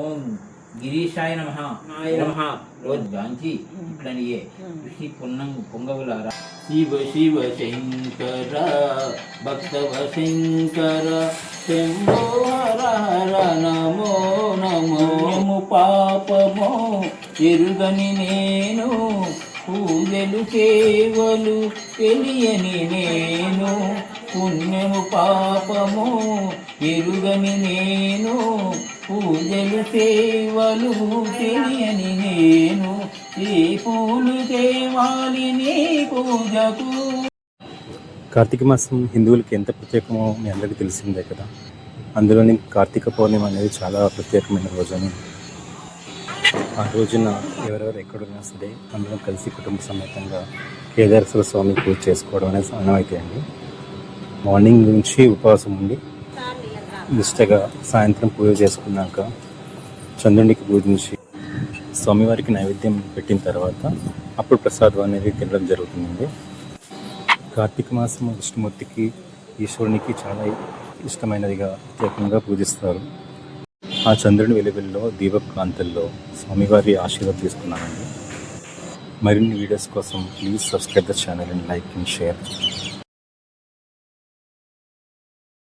ఓం గిరీశాయ నమః నాయ నమః రోజు గాంచి ఇట్లనియే కృషి పొంగవులారా. శివ శివ శంకర భక్తవ శంకర శంభో హర హర నమో నమో. పాపమో ఎరుగని నేను పూజలు కేవలు తెలియని నేను. పుణ్యము పాపము ఎరుగని నేను పూజలు సేవలు తెలియని నేను. ఏ పూలు తేవాలి నీ పూజకు. కార్తీక మాసం హిందువులకి ఎంత ప్రత్యేకమో మీ అందరికీ తెలిసిందే కదా. అందులోని కార్తీక పౌర్ణమి అనేది చాలా ప్రత్యేకమైన రోజని. ఆ రోజున ఎవరెవరు ఎక్కడున్నా సరే అందరం కలిసి కుటుంబ సమేతంగా కేదారేశ్వర స్వామి పూజ చేసుకోవడం అనేది ఆనవాయితీ అండి. మార్నింగ్ నుంచి ఉపవాసం ఉండి నిష్టగా సాయంత్రం పూజ చేసుకున్నాక చంద్రునికి పూజించి స్వామివారికి నైవేద్యం పెట్టిన తర్వాత అప్పుడు ప్రసాదం అనేది తినడం జరుగుతుందండి. కార్తీక మాసం విష్ణుమూర్తికి ఈశ్వరునికి చాలా ఇష్టమైనదిగా ప్రత్యేకంగా పూజిస్తారు. ఆ చంద్రుని వెలుగుల్లో దీపకాంతుల్లో స్వామివారి ఆశీర్వాదం తీసుకున్నానండి. మరిన్ని వీడియోస్ కోసం please subscribe the channel and like and share.